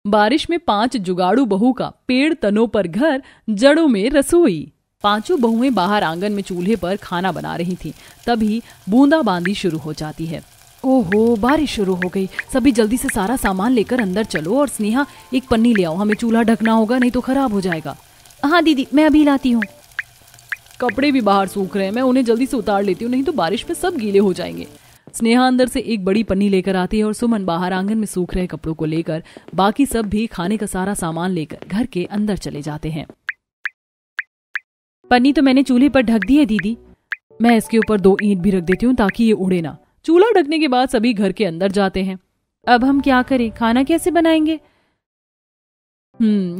बारिश में 5 जुगाड़ू बहू का पेड़ तनों पर घर, जड़ों में रसोई। 5 बहुएं बाहर आंगन में चूल्हे पर खाना बना रही थीं। तभी बूंदाबांदी शुरू हो जाती है। ओहो, बारिश शुरू हो गई। सभी जल्दी से सारा सामान लेकर अंदर चलो और स्नेहा एक पन्नी ले आओ, हमें चूल्हा ढकना होगा, नहीं तो खराब हो जाएगा। हाँ दीदी, मैं अभी लाती हूँ। कपड़े भी बाहर सूख रहे हैं, मैं उन्हें जल्दी से उतार लेती हूँ, नहीं तो बारिश में सब गीले हो जाएंगे। स्नेहा अंदर से एक बड़ी पन्नी लेकर आती है और सुमन बाहर आंगन में सूख रहे कपड़ों को लेकर, बाकी सब भी खाने का सारा सामान लेकर घर के अंदर चले जाते हैं। पन्नी तो मैंने चूल्हे पर ढक दी है दीदी। मैं इसके ऊपर 2 ईंट भी रख देती हूँ ताकि ये उड़े ना। चूल्हा ढकने के बाद सभी घर के अंदर जाते हैं। अब हम क्या करें, खाना कैसे बनाएंगे?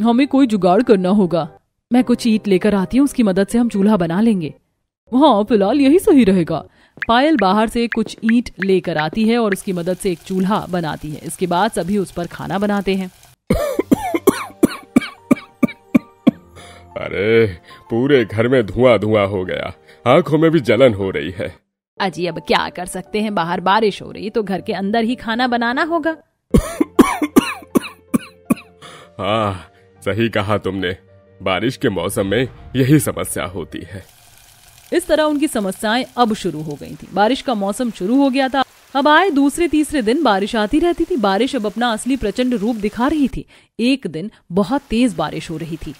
हमें कोई जुगाड़ करना होगा। मैं कुछ ईंट लेकर आती हूँ, उसकी मदद से हम चूल्हा बना लेंगे। हाँ, फिलहाल यही सही रहेगा। पायल बाहर से कुछ ईंट लेकर आती है और उसकी मदद से एक चूल्हा बनाती है। इसके बाद सभी उस पर खाना बनाते हैं। अरे, पूरे घर में धुआं धुआं हो गया, आंखों में भी जलन हो रही है। अजी, अब क्या कर सकते हैं, बाहर बारिश हो रही तो घर के अंदर ही खाना बनाना होगा। हाँ, सही कहा तुमने, बारिश के मौसम में यही समस्या होती है। इस तरह उनकी समस्याएं अब शुरू हो गई थी। बारिश का मौसम शुरू हो गया था। अब आए दूसरे तीसरे दिन बारिश आती रहती थी। बारिश अब अपना असली प्रचंड रूप दिखा रही थी। एक दिन बहुत तेज बारिश हो रही थी।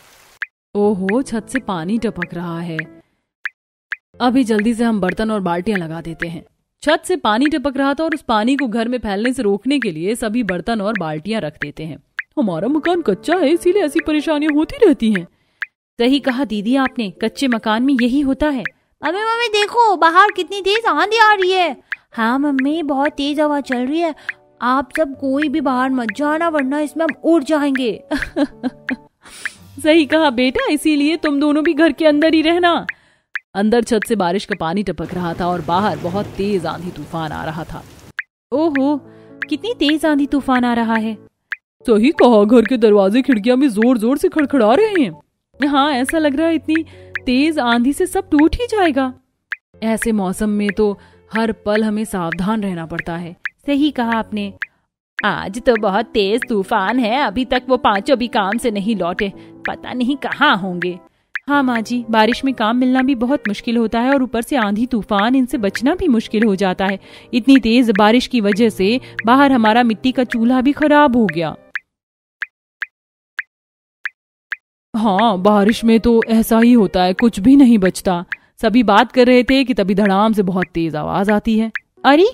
ओहो, छत से पानी टपक रहा है। अभी जल्दी से हम बर्तन और बाल्टियां लगा देते हैं। छत से पानी टपक रहा था और उस पानी को घर में फैलने से रोकने के लिए सभी बर्तन और बाल्टियां रख देते हैं। हमारा मकान कच्चा है, इसीलिए ऐसी परेशानियां होती रहती हैं। सही कहा दीदी आपने, कच्चे मकान में यही होता है। मम्मी मम्मी देखो, बाहर कितनी तेज आंधी आ रही है। हाँ मम्मी, बहुत तेज हवा चल रही है। आप सब कोई भी बाहर मत जाना, वरना इसमें हम उड़ जाएंगे। सही कहा बेटा, इसीलिए तुम दोनों भी घर के अंदर ही रहना। अंदर छत से बारिश का पानी टपक रहा था और बाहर बहुत तेज आंधी तूफान आ रहा था। ओहो, कितनी तेज आंधी तूफान आ रहा है। सही कहा, घर के दरवाजे खिड़कियां भी जोर जोर से खड़खड़ा रहे हैं। हाँ, ऐसा लग रहा है इतनी तेज आंधी से सब टूट ही जाएगा। ऐसे मौसम में तो हर पल हमें सावधान रहना पड़ता है। सही कहा आपने। आज तो बहुत तेज तूफान है, अभी तक वो 5 भी काम से नहीं लौटे, पता नहीं कहाँ होंगे। हाँ माँ जी, बारिश में काम मिलना भी बहुत मुश्किल होता है और ऊपर से आंधी तूफान, इनसे बचना भी मुश्किल हो जाता है। इतनी तेज बारिश की वजह से बाहर हमारा मिट्टी का चूल्हा भी खराब हो गया। हाँ, बारिश में तो ऐसा ही होता है, कुछ भी नहीं बचता। सभी बात कर रहे थे कि तभी धड़ाम से बहुत तेज आवाज आती है। अरे,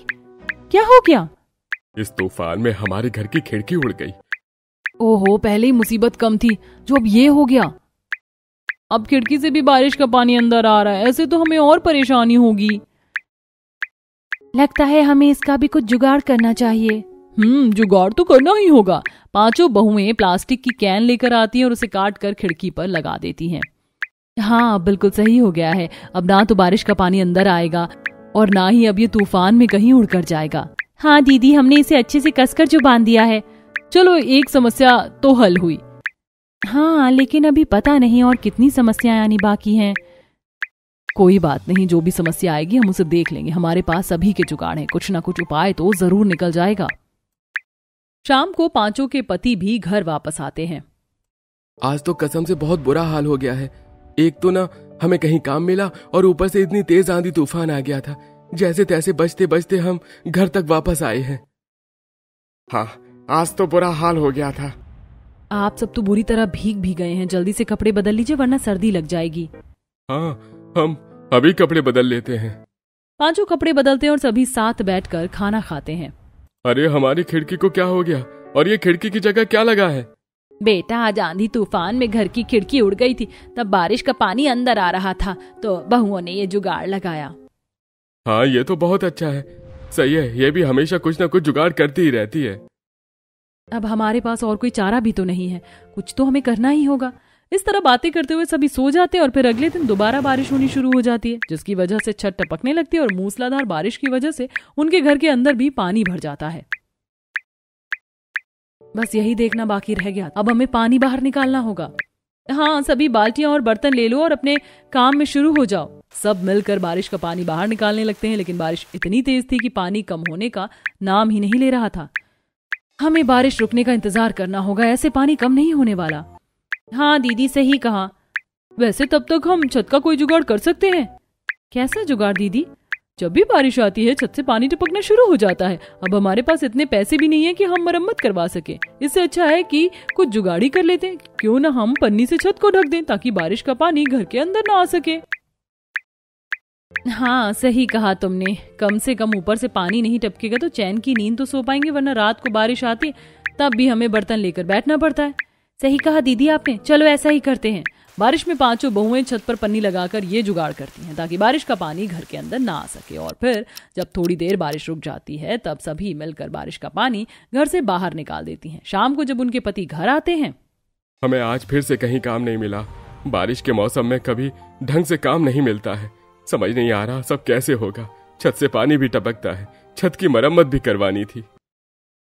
क्या हो गया? इस तूफान में हमारे घर की खिड़की उड़ गई। ओहो, पहले ही मुसीबत कम थी, जो अब ये हो गया। अब खिड़की से भी बारिश का पानी अंदर आ रहा है, ऐसे तो हमें और परेशानी होगी। लगता है हमें इसका भी कुछ जुगाड़ करना चाहिए। जुगाड़ तो करना ही होगा। 5 बहुएं प्लास्टिक की कैन लेकर आती हैं और उसे काट कर खिड़की पर लगा देती हैं। हाँ, बिल्कुल सही हो गया है। अब ना तो बारिश का पानी अंदर आएगा और ना ही अब ये तूफान में कहीं उड़कर जाएगा। हाँ दीदी, हमने इसे अच्छे से कसकर जो बांध दिया है। चलो, एक समस्या तो हल हुई। हाँ, लेकिन अभी पता नहीं और कितनी समस्याएं आनी बाकी हैं। कोई बात नहीं, जो भी समस्या आएगी हम उसे देख लेंगे। हमारे पास सभी के जुगाड़ हैं, कुछ ना कुछ उपाय तो जरूर निकल जाएगा। शाम को 5 के पति भी घर वापस आते हैं। आज तो कसम से बहुत बुरा हाल हो गया है। एक तो ना हमें कहीं काम मिला और ऊपर से इतनी तेज आंधी तूफान आ गया था। जैसे तैसे बचते बचते हम घर तक वापस आए हैं। हाँ, आज तो बुरा हाल हो गया था। आप सब तो बुरी तरह भीग भी गए हैं। जल्दी से कपड़े बदल लीजिए वरना सर्दी लग जाएगी। हाँ, हम अभी कपड़े बदल लेते हैं। 5 कपड़े बदलते हैं और सभी साथ बैठकर खाना खाते हैं। अरे, हमारी खिड़की को क्या हो गया? और ये खिड़की की जगह क्या लगा है? बेटा, आज आंधी तूफान में घर की खिड़की उड़ गई थी, तब बारिश का पानी अंदर आ रहा था तो बहुओं ने ये जुगाड़ लगाया। हाँ, ये तो बहुत अच्छा है। सही है, ये भी हमेशा कुछ ना कुछ जुगाड़ करती ही रहती है। अब हमारे पास और कोई चारा भी तो नहीं है, कुछ तो हमें करना ही होगा। इस तरह बातें करते हुए सभी सो जाते हैं और फिर अगले दिन दोबारा बारिश होनी शुरू हो जाती है, जिसकी वजह से छत टपकने लगती है और मूसलाधार बारिश की वजह से उनके घर के अंदर भी पानी भर जाता है। बस यही देखना बाकी रह गया। अब हमें पानी बाहर निकालना होगा। हाँ, सभी बाल्टियां और बर्तन ले लो और अपने काम में शुरू हो जाओ। सब मिलकर बारिश का पानी बाहर निकालने लगते हैं, लेकिन बारिश इतनी तेज थी कि पानी कम होने का नाम ही नहीं ले रहा था। हमें बारिश रुकने का इंतजार करना होगा, ऐसे पानी कम नहीं होने वाला। हाँ दीदी सही कहा। वैसे तब तक हम छत का कोई जुगाड़ कर सकते हैं। कैसा जुगाड़ दीदी? जब भी बारिश आती है छत से पानी टपकना शुरू हो जाता है। अब हमारे पास इतने पैसे भी नहीं है कि हम मरम्मत करवा सके। इससे अच्छा है कि कुछ जुगाड़ी कर लेते हैं। क्यों ना हम पन्नी से छत को ढक दें ताकि बारिश का पानी घर के अंदर ना आ सके। हाँ सही कहा तुमने, कम से कम ऊपर से पानी नहीं टपकेगा तो चैन की नींद तो सो पाएंगे, वरना रात को बारिश आती तब भी हमें बर्तन लेकर बैठना पड़ता है। सही कहा दीदी आपने, चलो ऐसा ही करते हैं। बारिश में पांचों बहुएं छत पर पन्नी लगाकर ये जुगाड़ करती हैं ताकि बारिश का पानी घर के अंदर ना आ सके। और फिर जब थोड़ी देर बारिश रुक जाती है तब सभी मिलकर बारिश का पानी घर से बाहर निकाल देती हैं। शाम को जब उनके पति घर आते हैं, हमें आज फिर से कहीं काम नहीं मिला। बारिश के मौसम में कभी ढंग से काम नहीं मिलता है। समझ नहीं आ रहा सब कैसे होगा। छत से पानी भी टपकता है, छत की मरम्मत भी करवानी थी।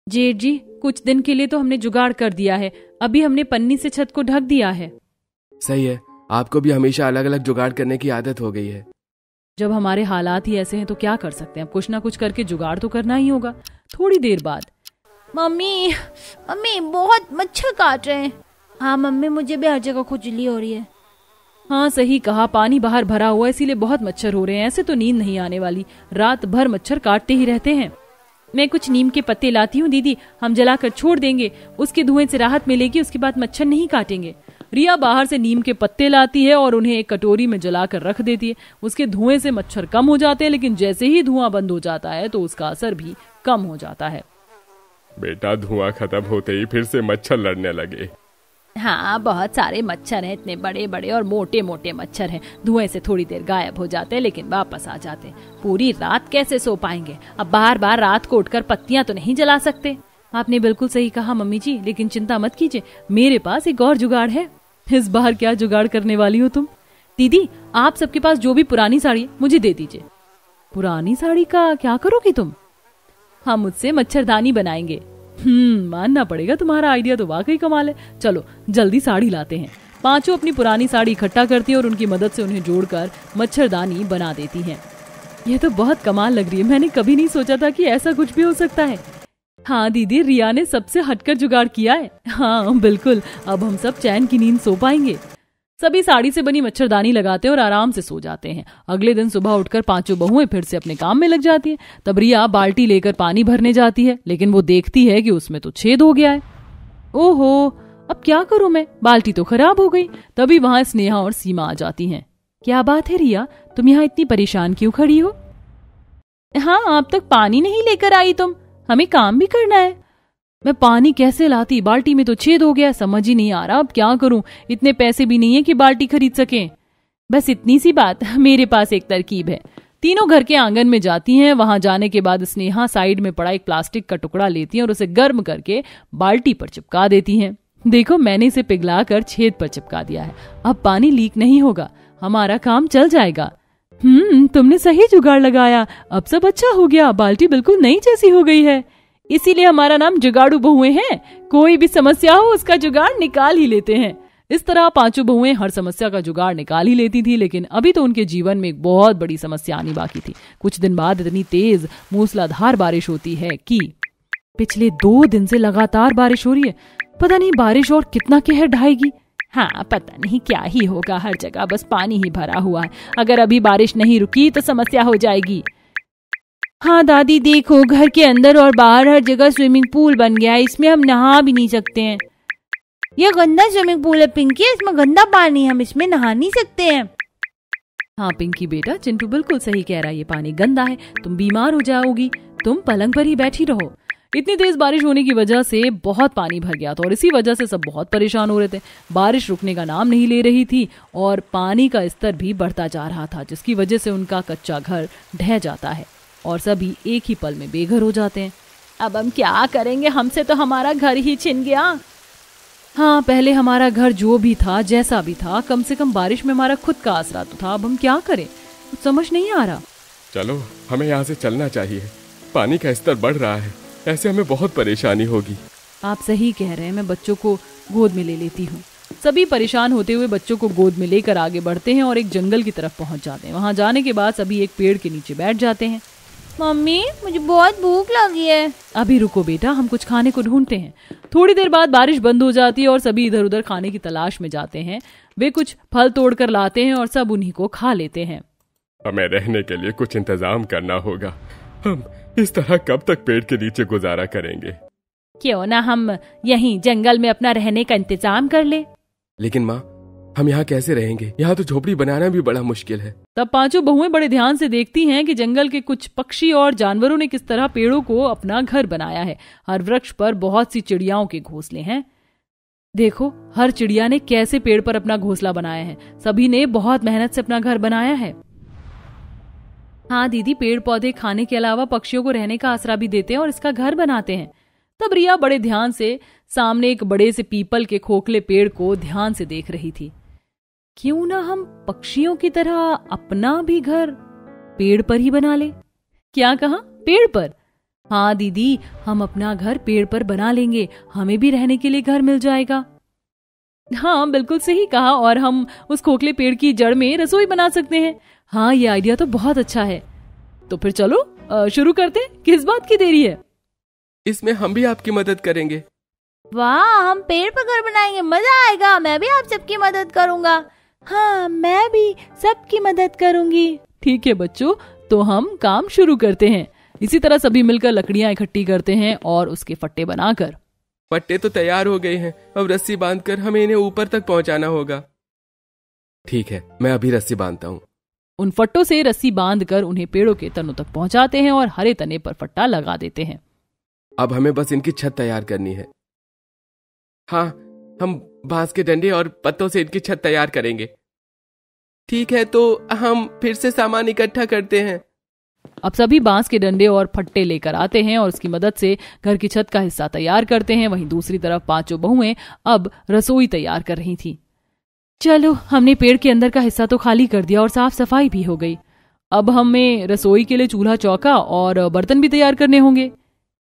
जेठ जी, कुछ दिन के लिए तो हमने जुगाड़ कर दिया है, अभी हमने पन्नी से छत को ढक दिया है। सही है, आपको भी हमेशा अलग अलग जुगाड़ करने की आदत हो गई है। जब हमारे हालात ही ऐसे हैं तो क्या कर सकते हैं, अब कुछ ना कुछ करके जुगाड़ तो करना ही होगा। थोड़ी देर बाद, मम्मी मम्मी बहुत मच्छर काट रहे हैं। हाँ मम्मी, मुझे भी हर जगह खुजली हो रही है। हाँ सही कहा, पानी बाहर भरा हुआ है इसीलिए बहुत मच्छर हो रहे हैं। ऐसे तो नींद नहीं आने वाली, रात भर मच्छर काटते ही रहते हैं। मैं कुछ नीम के पत्ते लाती हूँ दीदी, हम जलाकर छोड़ देंगे, उसके धुएं से राहत मिलेगी, उसके बाद मच्छर नहीं काटेंगे। रिया बाहर से नीम के पत्ते लाती है और उन्हें एक कटोरी में जलाकर रख देती है। उसके धुएं से मच्छर कम हो जाते हैं, लेकिन जैसे ही धुआं बंद हो जाता है तो उसका असर भी कम हो जाता है। बेटा, धुआं खत्म होते ही फिर से मच्छर लड़ने लगे। हाँ बहुत सारे मच्छर हैं, इतने बड़े बड़े और मोटे मोटे मच्छर हैं। धुएं से थोड़ी देर गायब हो जाते हैं लेकिन वापस आ जाते हैं। पूरी रात कैसे सो पाएंगे? अब बार बार रात को उठकर पत्तियां तो नहीं जला सकते। आपने बिल्कुल सही कहा मम्मी जी, लेकिन चिंता मत कीजिए, मेरे पास एक और जुगाड़ है। इस बार क्या जुगाड़ करने वाली हो तुम? दीदी, आप सबके पास जो भी पुरानी साड़ी है मुझे दे दीजिए। पुरानी साड़ी का क्या करोगी तुम? हम मुझसे मच्छरदानी बनाएंगे। मानना पड़ेगा, तुम्हारा आइडिया तो वाकई कमाल है। चलो जल्दी साड़ी लाते हैं। पांचों अपनी पुरानी साड़ी इकट्ठा करती हैं और उनकी मदद से उन्हें जोड़कर मच्छरदानी बना देती हैं। यह तो बहुत कमाल लग रही है, मैंने कभी नहीं सोचा था कि ऐसा कुछ भी हो सकता है। हाँ दीदी, रिया ने सबसे हटकर जुगाड़ किया है। हाँ बिल्कुल, अब हम सब चैन की नींद सो पाएंगे। सभी साड़ी से बनी मच्छरदानी लगाते हैं और आराम से सो जाते हैं। अगले दिन सुबह उठकर पांचों बहुएं फिर से अपने काम में लग जाती हैं। तब रिया बाल्टी लेकर पानी भरने जाती है, लेकिन वो देखती है कि उसमें तो छेद हो गया है। ओहो, अब क्या करूं मैं, बाल्टी तो खराब हो गई। तभी वहां स्नेहा और सीमा आ जाती हैं। क्या बात है रिया, तुम यहाँ इतनी परेशान क्यों खड़ी हो? हाँ, अब तक पानी नहीं लेकर आई तुम, हमें काम भी करना है। मैं पानी कैसे लाती, बाल्टी में तो छेद हो गया, समझ ही नहीं आ रहा अब क्या करूं। इतने पैसे भी नहीं है कि बाल्टी खरीद सकें। बस इतनी सी बात, मेरे पास एक तरकीब है। तीनों घर के आंगन में जाती हैं। वहां जाने के बाद स्नेहा साइड में पड़ा एक प्लास्टिक का टुकड़ा लेती है और उसे गर्म करके बाल्टी पर चिपका देती हैं। देखो, मैंने इसे पिघलाकर छेद पर चिपका दिया है, अब पानी लीक नहीं होगा, हमारा काम चल जाएगा। तुमने सही जुगाड़ लगाया, अब सब अच्छा हो गया, बाल्टी बिल्कुल नई जैसी हो गई है। इसीलिए हमारा नाम जुगाड़ू बहुएं हैं, कोई भी समस्या हो उसका जुगाड़ निकाल ही लेते हैं। इस तरह पांचों बहुएं हर समस्या का जुगाड़ निकाल ही लेती थी, लेकिन अभी तो उनके जीवन में एक बहुत बड़ी समस्या आनी बाकी थी। कुछ दिन बाद इतनी तेज मूसलाधार बारिश होती है कि पिछले 2 दिन से लगातार बारिश हो रही है। पता नहीं बारिश और कितना कहर ढाएगी। हाँ, पता नहीं क्या ही होगा, हर जगह बस पानी ही भरा हुआ है। अगर अभी बारिश नहीं रुकी तो समस्या हो जाएगी। हाँ दादी, देखो घर के अंदर और बाहर हर जगह स्विमिंग पूल बन गया है, इसमें हम नहा भी नहीं सकते हैं। ये गंदा स्विमिंग पूल है पिंकी, इसमें गंदा पानी, हम इसमें नहा नहीं सकते हैं। हाँ पिंकी बेटा, चिंटू बिल्कुल सही कह रहा है, ये पानी गंदा है, तुम बीमार हो जाओगी, तुम पलंग पर ही बैठी रहो। इतनी तेज बारिश होने की वजह से बहुत पानी भर गया था और इसी वजह से सब बहुत परेशान हो रहे थे। बारिश रुकने का नाम नहीं ले रही थी और पानी का स्तर भी बढ़ता जा रहा था, जिसकी वजह से उनका कच्चा घर ढह जाता है और सभी एक ही पल में बेघर हो जाते हैं। अब हम क्या करेंगे, हमसे तो हमारा घर ही छिन गया। हाँ, पहले हमारा घर जो भी था, जैसा भी था, कम से कम बारिश में हमारा खुद का आसरा तो था। अब हम क्या करें, कुछ समझ नहीं आ रहा। चलो, हमें यहाँ से चलना चाहिए, पानी का स्तर बढ़ रहा है, ऐसे हमें बहुत परेशानी होगी। आप सही कह रहे हैं, मैं बच्चों को गोद में ले लेती हूँ। सभी परेशान होते हुए बच्चों को गोद में लेकर आगे बढ़ते हैं और एक जंगल की तरफ पहुंच जाते हैं। वहां जाने के बाद सभी एक पेड़ के नीचे बैठ जाते हैं। मम्मी मुझे बहुत भूख लगी है। अभी रुको बेटा, हम कुछ खाने को ढूंढते हैं। थोड़ी देर बाद बारिश बंद हो जाती है और सभी इधर उधर खाने की तलाश में जाते हैं। वे कुछ फल तोड़कर लाते हैं और सब उन्हीं को खा लेते हैं। हमें रहने के लिए कुछ इंतजाम करना होगा। हम इस तरह कब तक पेड़ के नीचे गुजारा करेंगे? क्यों ना हम यहीं जंगल में अपना रहने का इंतजाम कर ले। लेकिन माँ, हम यहाँ कैसे रहेंगे? यहाँ तो झोपड़ी बनाना भी बड़ा मुश्किल है। तब पांचों बहुएं बड़े ध्यान से देखती हैं कि जंगल के कुछ पक्षी और जानवरों ने किस तरह पेड़ों को अपना घर बनाया है। हर वृक्ष पर बहुत सी चिड़ियाओं के घोंसले हैं। देखो, हर चिड़िया ने कैसे पेड़ पर अपना घोंसला बनाया है। सभी ने बहुत मेहनत से अपना घर बनाया है। हाँ दीदी, पेड़ पौधे खाने के अलावा पक्षियों को रहने का आसरा भी देते हैं और इसका घर बनाते हैं। तब रिया बड़े ध्यान से सामने एक बड़े से पीपल के खोखले पेड़ को ध्यान से देख रही थी। क्यों ना हम पक्षियों की तरह अपना भी घर पेड़ पर ही बना ले। क्या कहा? पेड़ पर? हाँ दीदी, हम अपना घर पेड़ पर बना लेंगे, हमें भी रहने के लिए घर मिल जाएगा। हाँ बिल्कुल सही कहा, और हम उस खोखले पेड़ की जड़ में रसोई बना सकते हैं। हाँ, ये आइडिया तो बहुत अच्छा है। तो फिर चलो शुरू करते हैं। किस बात की देरी है? इसमें हम भी आपकी मदद करेंगे। वाह, हम पेड़ पर घर बनाएंगे, मजा आएगा। मैं भी आप सबकी मदद करूंगा। हाँ, मैं भी सबकी मदद करूंगी। ठीक है बच्चों, तो हम काम शुरू करते हैं। इसी तरह सभी मिलकर लकड़ियां इकट्ठी करते हैं और उसके फट्टे बनाकर। फट्टे तो तैयार हो गए हैं, अब रस्सी बांधकर हमें इन्हें ऊपर तक पहुंचाना होगा। ठीक है, मैं अभी रस्सी बांधता हूँ। उन फट्टों से रस्सी बांधकर उन्हें पेड़ों के तनों तक पहुंचाते हैं और हरे तने पर फट्टा लगा देते हैं। अब हमें बस इनकी छत तैयार करनी है। हाँ, हम बांस के डंडे और पत्तों से इनकी छत तैयार करेंगे। ठीक है, तो हम फिर से सामान इकट्ठा करते हैं। अब सभी बांस के डंडे और फट्टे लेकर आते हैं और उसकी मदद से घर की छत का हिस्सा तैयार करते हैं। वहीं दूसरी तरफ पांचों बहुएं अब रसोई तैयार कर रही थी। चलो, हमने पेड़ के अंदर का हिस्सा तो खाली कर दिया और साफ सफाई भी हो गई। अब हमें रसोई के लिए चूल्हा, चौका और बर्तन भी तैयार करने होंगे।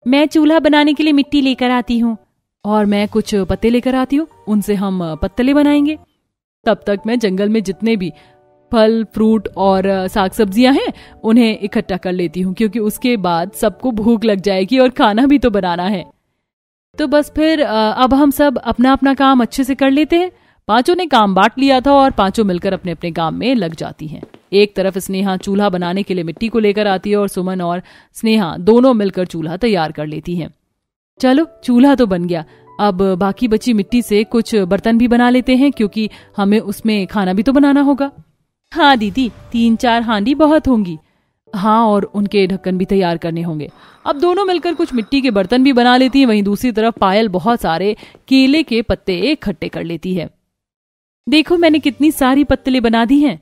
मैं चूल्हा बनाने के लिए मिट्टी लेकर आती हूँ। और मैं कुछ पत्ते लेकर आती हूँ, उनसे हम पत्तले बनाएंगे। तब तक मैं जंगल में जितने भी फल, फ्रूट और साग सब्जियां हैं उन्हें इकट्ठा कर लेती हूँ, क्योंकि उसके बाद सबको भूख लग जाएगी और खाना भी तो बनाना है। तो बस फिर अब हम सब अपना अपना काम अच्छे से कर लेते हैं। पांचों ने काम बांट लिया था और पांचों मिलकर अपने अपने काम में लग जाती हैं। एक तरफ स्नेहा चूल्हा बनाने के लिए मिट्टी को लेकर आती है और सुमन और स्नेहा दोनों मिलकर चूल्हा तैयार कर लेती हैं। चलो, चूल्हा तो बन गया। अब बाकी बची मिट्टी से कुछ बर्तन भी बना लेते हैं, क्योंकि हमें उसमें खाना भी तो बनाना होगा। हाँ दीदी, 3-4 हांडी बहुत होंगी। हाँ, और उनके ढक्कन भी तैयार करने होंगे। अब दोनों मिलकर कुछ मिट्टी के बर्तन भी बना लेती हैं। वहीं दूसरी तरफ पायल बहुत सारे केले के पत्ते इकट्ठे कर लेती है। देखो, मैंने कितनी सारी पत्तलें बना दी हैं।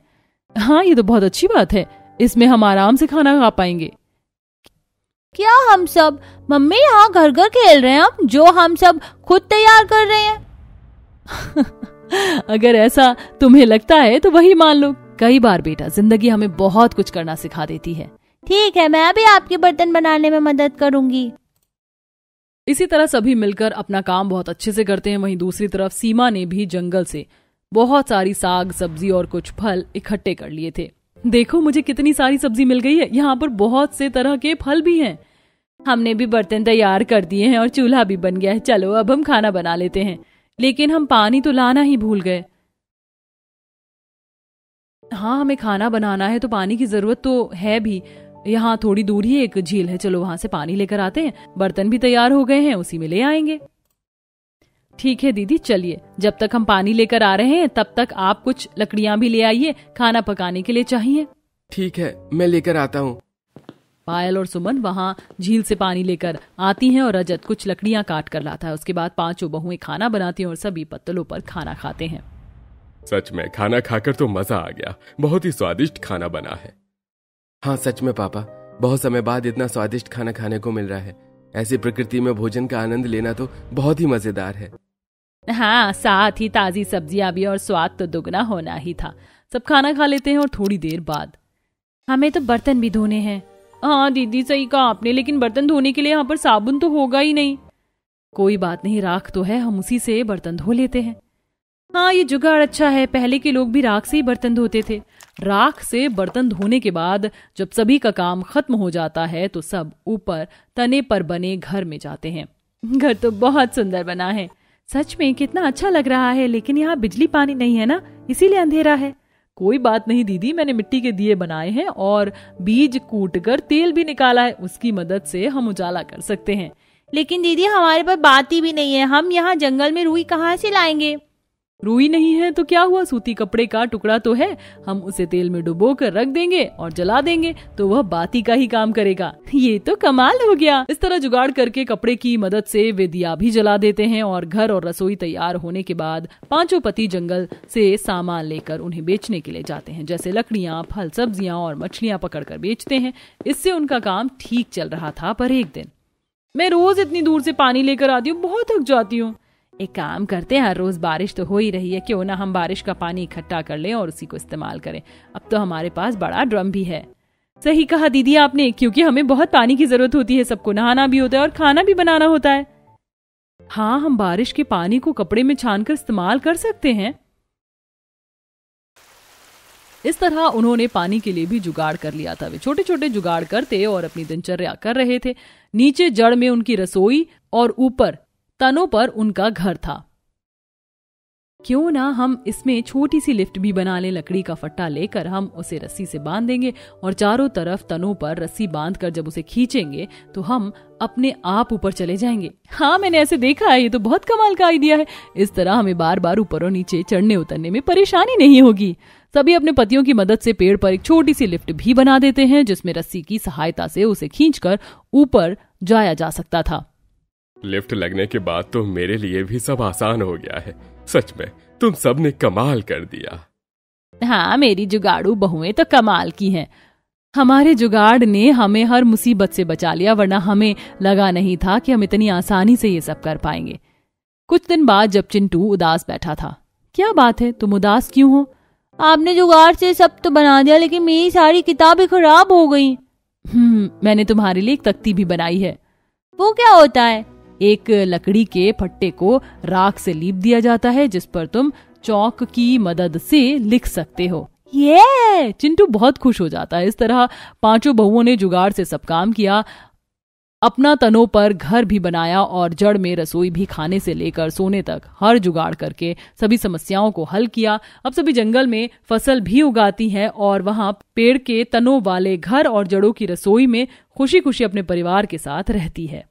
हाँ, ये तो बहुत अच्छी बात है, इसमें हम आराम से खाना खा पाएंगे। क्या हम सब? मम्मी, यहाँ घर घर खेल रहे हैं हम, जो हम सब खुद तैयार कर रहे हैं। अगर ऐसा तुम्हें लगता है तो वही मान लो। कई बार बेटा, जिंदगी हमें बहुत कुछ करना सिखा देती है। ठीक है, मैं भी आपके बर्तन बनाने में मदद करूंगी। इसी तरह सभी मिलकर अपना काम बहुत अच्छे से करते हैं। वहीं दूसरी तरफ सीमा ने भी जंगल से बहुत सारी साग, सब्जी और कुछ फल इकट्ठे कर लिए थे। देखो, मुझे कितनी सारी सब्जी मिल गई है। यहाँ पर बहुत से तरह के फल भी हैं। हमने भी बर्तन तैयार कर दिए हैं और चूल्हा भी बन गया है। चलो, अब हम खाना बना लेते हैं। लेकिन हम पानी तो लाना ही भूल गए। हाँ, हमें खाना बनाना है तो पानी की जरूरत तो है भी। यहाँ थोड़ी दूर ही एक झील है, चलो वहां से पानी लेकर आते हैं। बर्तन भी तैयार हो गए हैं, उसी में ले आएंगे। ठीक है दीदी, चलिए। जब तक हम पानी लेकर आ रहे हैं तब तक आप कुछ लकड़ियां भी ले आइए, खाना पकाने के लिए चाहिए। ठीक है, मैं लेकर आता हूँ। पायल और सुमन वहां झील से पानी लेकर आती हैं और रजत कुछ लकड़ियां काट कर लाता है। उसके बाद पांचों बहुएं खाना बनाती हैं और सभी पत्तलों पर खाना खाते हैं। सच में खाना खाकर तो मजा आ गया, बहुत ही स्वादिष्ट खाना बना है। हाँ सच में पापा, बहुत समय बाद इतना स्वादिष्ट खाना खाने को मिल रहा है। ऐसी प्रकृति में भोजन का आनंद लेना तो बहुत ही मजेदार है। हाँ, साथ ही ताजी सब्जियां भी और स्वाद तो दुगना होना ही था। सब खाना खा लेते हैं और थोड़ी देर बाद हमें तो बर्तन भी धोने हैं। हाँ दीदी, सही कहा आपने, लेकिन बर्तन धोने के लिए यहाँ पर साबुन तो होगा ही नहीं। कोई बात नहीं, राख तो है, हम उसी से बर्तन धो लेते हैं। हाँ, ये जुगाड़ अच्छा है। पहले के लोग भी राख से ही बर्तन धोते थे। राख से बर्तन धोने के बाद जब सभी का काम खत्म हो जाता है तो सब ऊपर तने पर बने घर में जाते हैं। घर तो बहुत सुंदर बना है, सच में कितना अच्छा लग रहा है, लेकिन यहाँ बिजली पानी नहीं है ना, इसीलिए अंधेरा है। कोई बात नहीं दीदी, मैंने मिट्टी के दिए बनाए हैं और बीज कूट कर तेल भी निकाला है, उसकी मदद से हम उजाला कर सकते हैं। लेकिन दीदी हमारे पास बाती भी नहीं है, हम यहाँ जंगल में रुई कहाँ से लाएंगे? रुई नहीं है तो क्या हुआ, सूती कपड़े का टुकड़ा तो है, हम उसे तेल में डुबो कर रख देंगे और जला देंगे तो वह बाती का ही काम करेगा। ये तो कमाल हो गया। इस तरह जुगाड़ करके कपड़े की मदद से वे दिया भी जला देते हैं और घर और रसोई तैयार होने के बाद पांचों पति जंगल से सामान लेकर उन्हें बेचने के लिए जाते हैं, जैसे लकड़ियाँ, फल, सब्जियाँ और मछलियाँ पकड़कर बेचते हैं। इससे उनका काम ठीक चल रहा था। पर एक दिन, मैं रोज इतनी दूर से पानी लेकर आती हूँ, बहुत थक जाती हूँ। एक काम करते हैं, हर रोज बारिश तो हो ही रही है, क्यों ना हम बारिश का पानी इकट्ठा कर लें और उसी को इस्तेमाल करें। अब तो हमारे पास बड़ा ड्रम भी है। सही कहा दीदी आपने, क्योंकि हमें बहुत पानी की जरूरत होती है, सबको नहाना भी होता है और खाना भी बनाना होता है। हाँ, हम बारिश के पानी को कपड़े में छानकर इस्तेमाल कर सकते हैं। इस तरह उन्होंने पानी के लिए भी जुगाड़ कर लिया था। वे छोटे छोटे जुगाड़ करते और अपनी दिनचर्या कर रहे थे। नीचे जड़ में उनकी रसोई और ऊपर तनों पर उनका घर था। क्यों ना हम इसमें छोटी सी लिफ्ट भी बना लें। लकड़ी का फट्टा लेकर हम उसे रस्सी से बांध देंगे और चारों तरफ तनों पर रस्सी बांधकर जब उसे खींचेंगे तो हम अपने आप ऊपर चले जाएंगे। हाँ, मैंने ऐसे देखा है, ये तो बहुत कमाल का आइडिया है। इस तरह हमें बार बार ऊपर और नीचे चढ़ने उतरने में परेशानी नहीं होगी। सभी अपने पतियों की मदद से पेड़ पर एक छोटी सी लिफ्ट भी बना देते हैं, जिसमें रस्सी की सहायता से उसे खींचकर ऊपर जाया जा सकता था। लिफ्ट लगने के बाद तो मेरे लिए भी सब आसान हो गया है। सच में तुम सब ने कमाल कर दिया। हाँ, मेरी जुगाड़ू बहुएं तो कमाल की हैं। हमारे जुगाड़ ने हमें हर मुसीबत से बचा लिया, वरना हमें लगा नहीं था कि हम इतनी आसानी से ये सब कर पाएंगे। कुछ दिन बाद जब चिंटू उदास बैठा था। क्या बात है, तुम उदास क्यों हो? आपने जुगाड़ से सब तो बना दिया, लेकिन मेरी सारी किताबें खराब हो गई। मैंने तुम्हारे लिए एक तख्ती भी बनाई है। वो क्या होता है? एक लकड़ी के फट्टे को राख से लीप दिया जाता है, जिस पर तुम चौक की मदद से लिख सकते हो। ये चिंटू बहुत खुश हो जाता है। इस तरह पांचों बहुओं ने जुगाड़ से सब काम किया, अपना तनों पर घर भी बनाया और जड़ में रसोई भी, खाने से लेकर सोने तक हर जुगाड़ करके सभी समस्याओं को हल किया। अब सभी जंगल में फसल भी उगाती हैं और वहां पेड़ के तनों वाले घर और जड़ों की रसोई में खुशी खुशी अपने परिवार के साथ रहती है।